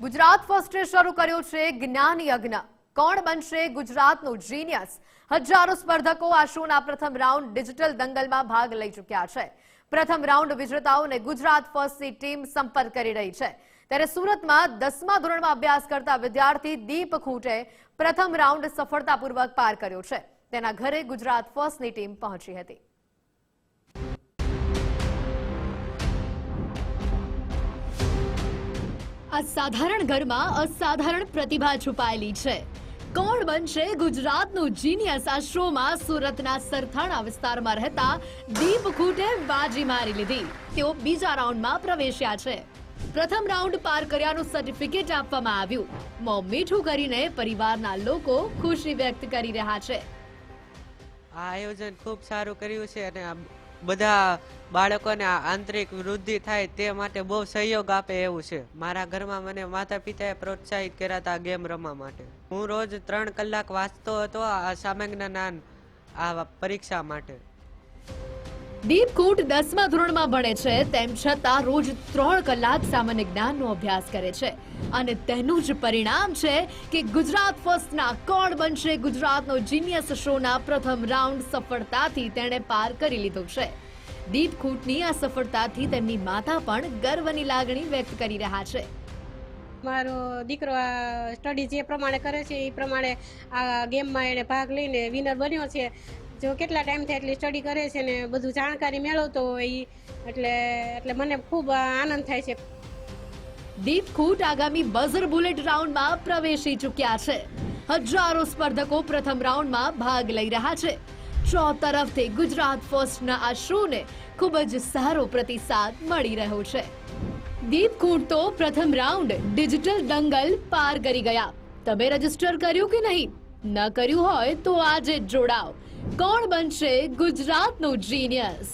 ગુજરાત ફર્સ્ટે શરૂ કર્યો છે જ્ઞાન યજ્ઞ. કોણ બનશે ગુજરાતનું જીનિયસ? હજારો સ્પર્ધકો આ શોના પ્રથમ રાઉન્ડ ડિજિટલ દંગલમાં ભાગ લઈ ચૂક્યા છે. પ્રથમ રાઉન્ડ વિજેતાઓને ગુજરાત ફર્સ્ટની ટીમ સંપર્ક કરી રહી છે. ત્યારે સુરતમાં 10મા ધોરણમાં અભ્યાસ કરતા વિદ્યાર્થી દીપ ખૂટે પ્રથમ રાઉન્ડ સફળતાપૂર્વક પાર કર્યો છે. તેના ઘરે ગુજરાત ફર્સ્ટની ટીમ પહોંચી હતી. અસાધારણ ઘરમાં અસાધારણ પ્રતિભા છુપાયેલી છે. કોણ બનશે ગુજરાતનું જીનિયસ? આ શોમાં સુરતના સરથાણા વિસ્તારમાં રહેતા દીપ ખૂટે બાજી મારી લીધી. તેઓ બીજા રાઉન્ડમાં પ્રવેશ્યા છે. પ્રથમ રાઉન્ડ પાર કર્યાનું સર્ટિફિકેટ આપવામાં આવ્યું. મોં મીઠું કરીને પરિવારના લોકો ખુશી વ્યક્ત કરી રહ્યા છે. આ આયોજન ખૂબ સારું કર્યું છે અને બધા બાળકોને આંતરિક વૃદ્ધિ થાય તે માટે બહુ સહયોગ આપે એવું છે. મારા ઘરમાં મને માતા પિતાએ પ્રોત્સાહિત કર્યા હતા ગેમ રમવા માટે. હું રોજ 3 કલાક વાંચતો હતો આ સામાન્ય જ્ઞાન આ પરીક્ષા માટે. દીપ ખૂટ 10મા ધોરણમાં ભણે છે, તેમ છતાં રોજ 3 કલાક સામાન્ય જ્ઞાનનો અભ્યાસ કરે છે. અને તેનું જ પરિણામ છે કે ગુજરાત ફર્સ્ટના કોણ બનશે ગુજરાતનો જીનિયસ શોના પ્રથમ રાઉન્ડ સફળતાથી તેણે પાર કરી લીધો છે. દીપ ખૂટની આ સફળતાથી તેમની માતા પણ ગર્વની લાગણી વ્યક્ત કરી રહ્યા છે. મારો દીકરો આ સ્ટડી જે પ્રમાણે કરે છે એ પ્રમાણે આ ગેમમાં એને ભાગ લઈને વિનર બન્યો છે. જો કેટલા ટાઈમથી એટલી સ્ટડી કરે છે ને બધું જાણકારી મેળવતો હોય એટલે મને ખૂબ આનંદ થાય છે. દીપ ખૂટ આગામી બઝર બુલેટ રાઉન્ડમાં પ્રવેશી ચૂક્યા છે. હજારો સ્પર્ધકો પ્રથમ રાઉન્ડમાં ભાગ લઈ રહ્યા છે. તરફથી ગુજરાત ફર્સ્ટના આ શોને ખૂબ જ સારો પ્રતિસાદ મળી રહ્યો છે. દીપ ખૂટ તો પ્રથમ રાઉન્ડ ડિજિટલ દંગલ પાર કરી ગયા. તમે રજીસ્ટર કર્યું કે નહીં? ન કર્યું હોય તો આજે જોડાઓ. કોણ બનશે ગુજરાતનું જીનિયસ?